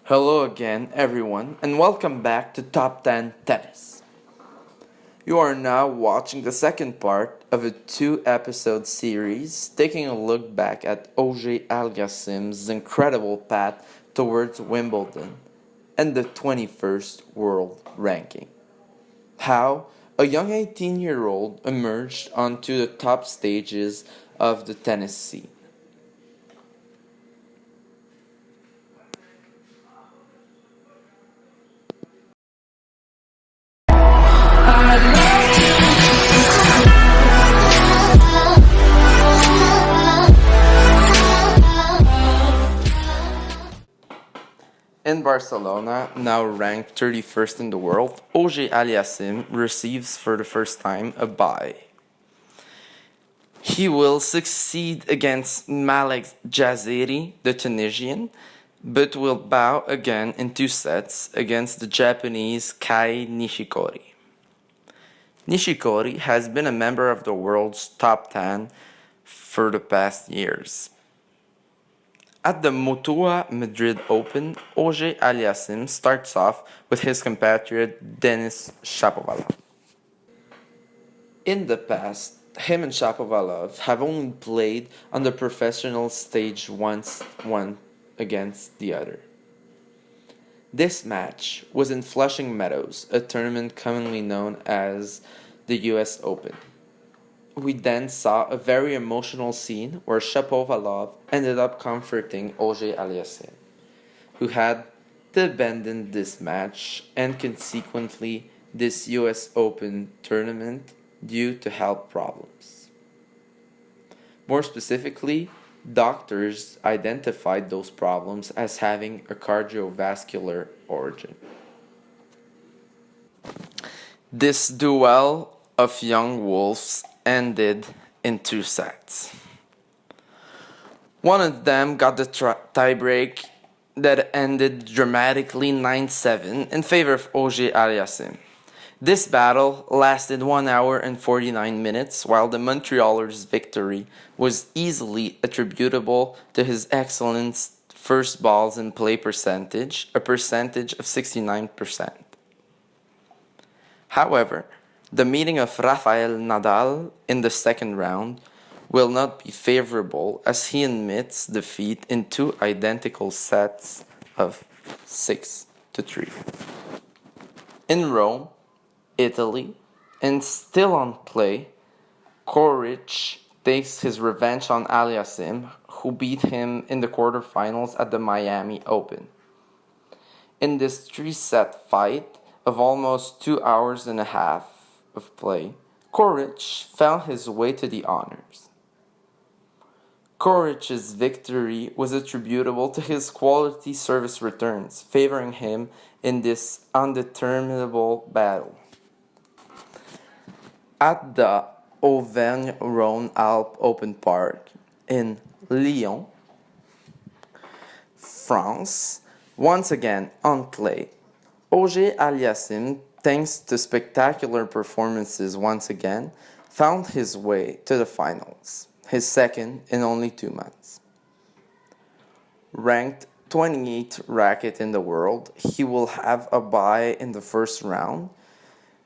Hello again, everyone, and welcome back to Top 10 Tennis. You are now watching the second part of a two-episode series taking a look back at Auger Aliassime's incredible path towards Wimbledon and the 21st world ranking. How a young 18-year-old emerged onto the top stages of the tennis scene. In Barcelona, now ranked 31st in the world, Auger Aliassime receives for the first time a bye. He will succeed against Malek Jaziri, the Tunisian, but will bow again in two sets against the Japanese Kai Nishikori. Nishikori has been a member of the world's top 10 for the past years. At the Motua Madrid Open, Auger Aliassime starts off with his compatriot Denis Shapovalov. In the past, him and Shapovalov have only played on the professional stage once, one against the other. This match was in Flushing Meadows, a tournament commonly known as the US Open. We then saw a very emotional scene where Shapovalov ended up comforting Auger Aliassime, who had to abandon this match and consequently this US Open tournament due to health problems. More specifically, doctors identified those problems as having a cardiovascular origin. This duel of young wolves ended in two sets. One of them got the tiebreak that ended dramatically 9-7 in favor of Auger Aliassime. This battle lasted 1 hour and 49 minutes, while the Montrealer's victory was easily attributable to his excellent first balls in play percentage, a percentage of 69%. However, the meeting of Rafael Nadal in the second round will not be favorable as he admits defeat in two identical sets of 6-3. In Rome, Italy, and still on play, Coric takes his revenge on Aliassime, who beat him in the quarterfinals at the Miami Open. In this three-set fight of almost 2 hours and a half of play, Coric found his way to the honors. Coric's victory was attributable to his quality service returns, favoring him in this undeterminable battle. At the Auvergne-Rhône-Alpes Open Park in Lyon, France, once again on clay, Auger Aliassime, thanks to spectacular performances once again, found his way to the finals, his second in only 2 months. Ranked 28th racket in the world, he will have a bye in the first round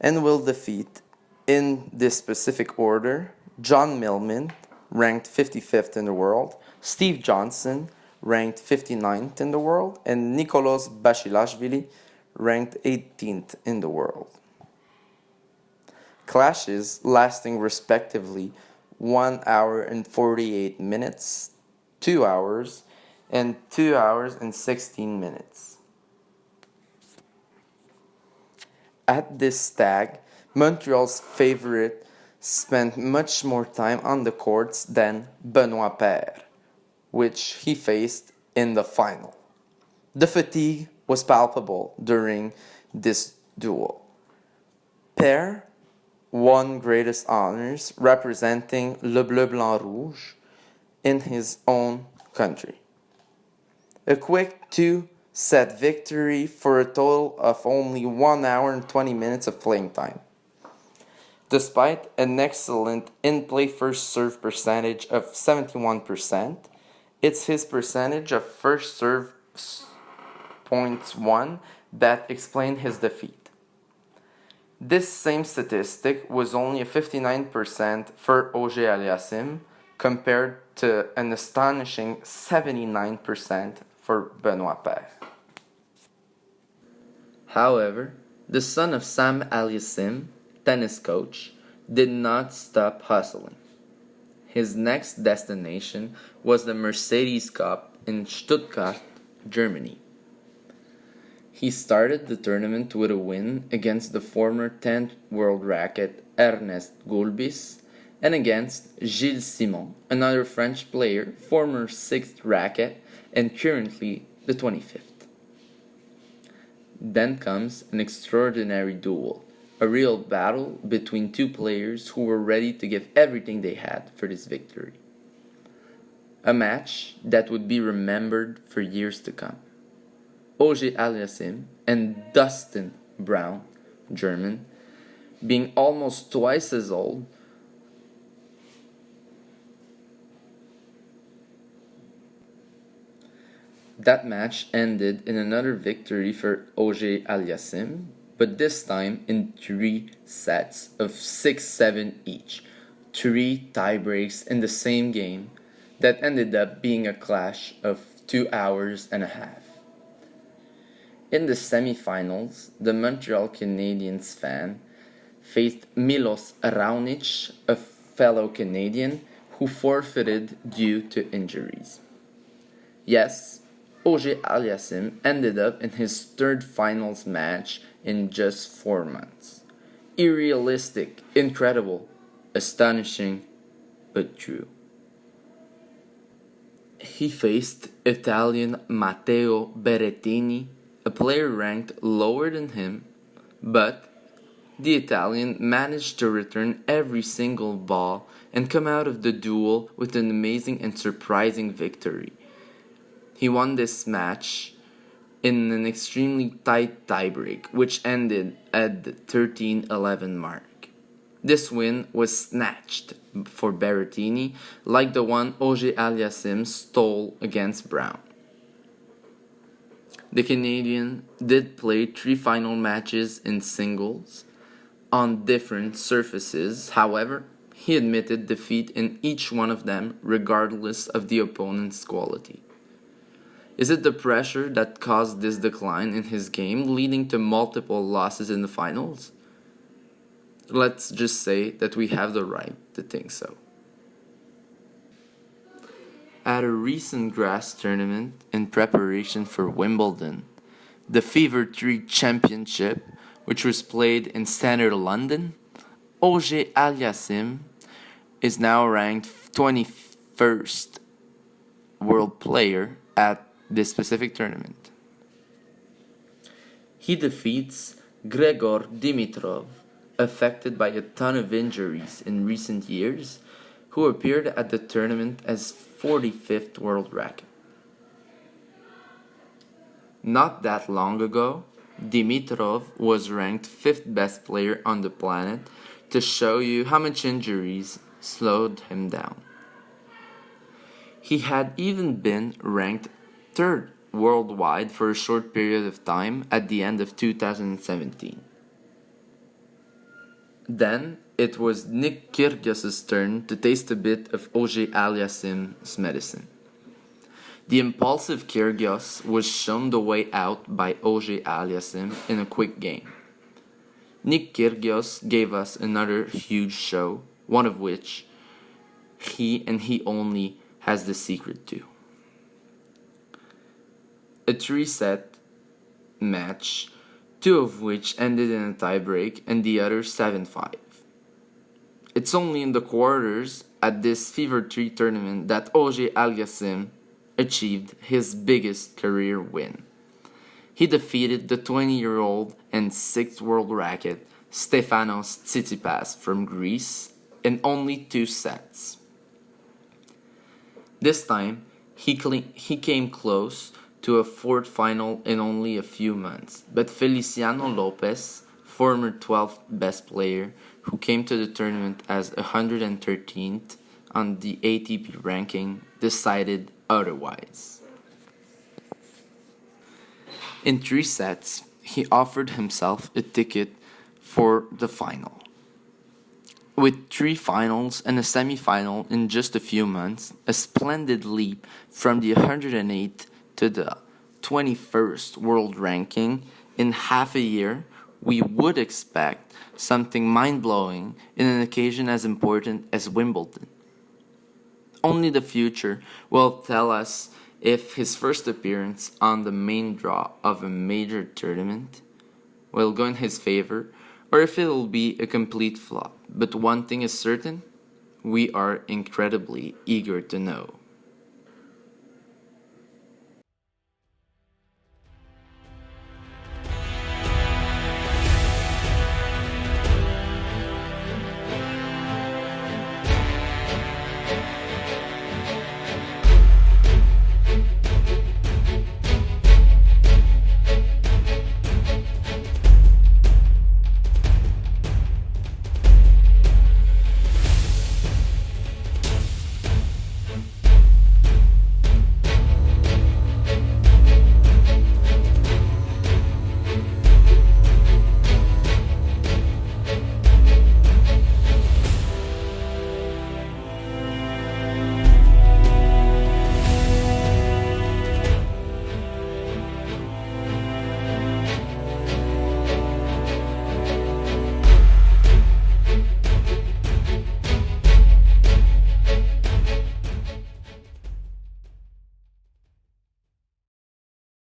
and will defeat, in this specific order, John Millman, ranked 55th in the world, Steve Johnson, ranked 59th in the world, and Nicolas Basilashvili, ranked 18th in the world. Clashes lasting respectively 1 hour and 48 minutes, 2 hours, and 2 hours and 16 minutes. At this stag, Montreal's favorite spent much more time on the courts than Benoit Paire, which he faced in the final. The fatigue was palpable during this duel. Paire won greatest honors representing Le Bleu Blanc Rouge in his own country. A quick 2-set victory for a total of only 1 hour and 20 minutes of playing time. Despite an excellent in-play first serve percentage of 71%, it's his percentage of first serve points won that explained his defeat. This same statistic was only a 59% for Auger Aliassime compared to an astonishing 79% for Benoit Paire. However, the son of Sam Aliassime, tennis coach, did not stop hustling. His next destination was the Mercedes Cup in Stuttgart, Germany. He started the tournament with a win against the former 10th world racket Ernest Gulbis and against Gilles Simon, another French player, former 6th racket and currently the 25th. Then comes an extraordinary duel, a real battle between two players who were ready to give everything they had for this victory. A match that would be remembered for years to come. Auger Aliassime and Dustin Brown, German, being almost twice as old, that match ended in another victory for Auger Aliassime, but this time in 3 sets of 6-7 each. 3 tiebreaks in the same game that ended up being a clash of 2 hours and a half. In the semifinals, the Montreal Canadiens fan faced Milos Raonic, a fellow Canadian, who forfeited due to injuries. Yes, Auger Aliassime ended up in his 3rd finals match in just 4 months. Unrealistic, incredible, astonishing, but true. He faced Italian Matteo Berrettini, a player ranked lower than him, but the Italian managed to return every single ball and come out of the duel with an amazing and surprising victory. He won this match in an extremely tight tiebreak, which ended at the 13-11 mark. This win was snatched for Berrettini, like the one Auger Aliassime stole against Brown. The Canadian did play 3 final matches in singles on different surfaces. However, he admitted defeat in each one of them regardless of the opponent's quality. Is it the pressure that caused this decline in his game, leading to multiple losses in the finals? Let's just say that we have the right to think so. At a recent grass tournament in preparation for Wimbledon, the Fever 3 Championship, which was played in central London, Auger Aliassime is now ranked 21st world player at this specific tournament. He defeats Grigor Dimitrov, affected by a ton of injuries in recent years, who appeared at the tournament as 45th world racket. Not that long ago, Dimitrov was ranked 5th best player on the planet, to show you how much injuries slowed him down. He had even been ranked 3rd worldwide for a short period of time at the end of 2017. Then it was Nick Kyrgios's turn to taste a bit of Auger Aliassime's medicine. The impulsive Kyrgios was shown the way out by Auger Aliassime in a quick game. Nick Kyrgios gave us another huge show, one of which he and he only has the secret to. A 3-set match, 2 of which ended in a tiebreak and the other 7-5. It's only in the quarters at this Fever 3 tournament that Auger Aliassime achieved his biggest career win. He defeated the 20-year-old and 6th world racket Stefanos Tsitsipas from Greece in only 2 sets. This time, he came close to a 4th final in only a few months, but Feliciano Lopez, former 12th best player, who came to the tournament as 113th on the ATP ranking, decided otherwise. In 3 sets, he offered himself a ticket for the final. With 3 finals and a semi-final in just a few months, a splendid leap from the 108th to the 21st world ranking in half a year, we would expect something mind-blowing in an occasion as important as Wimbledon. Only the future will tell us if his first appearance on the main draw of a major tournament will go in his favor or if it will be a complete flop. But one thing is certain, we are incredibly eager to know.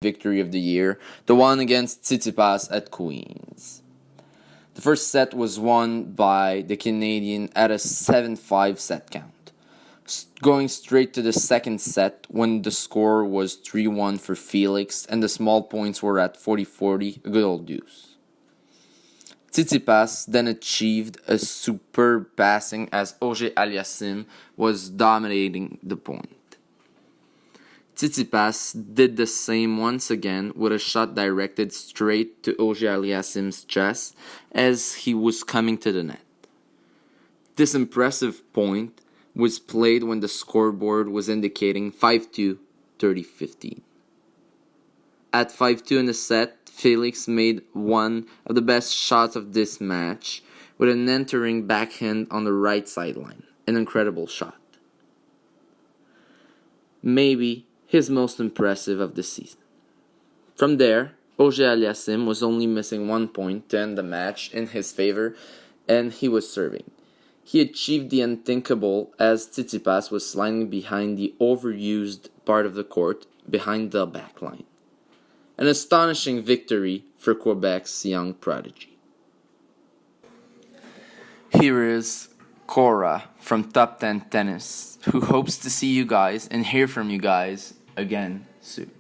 Victory of the year, the one against Tsitsipas at Queens. The first set was won by the Canadian at a 7-5 set count, going straight to the second set when the score was 3-1 for Felix and the small points were at 40-40, a good old deuce. Tsitsipas then achieved a superb passing as Auger Aliassime was dominating the point. Tsitsipas did the same once again with a shot directed straight to Auger Aliassime's chest as he was coming to the net. This impressive point was played when the scoreboard was indicating 5-2, 30-15. At 5-2 in the set, Felix made one of the best shots of this match with an entering backhand on the right sideline. An incredible shot. Maybe his most impressive of the season. From there, Auger Aliassime was only missing 1 point to end the match in his favor, and he was serving. He achieved the unthinkable as Tsitsipas was sliding behind the overused part of the court, behind the backline. An astonishing victory for Quebec's young prodigy. Here is Cora from Top 10 Tennis, who hopes to see you guys and hear from you guys again soon.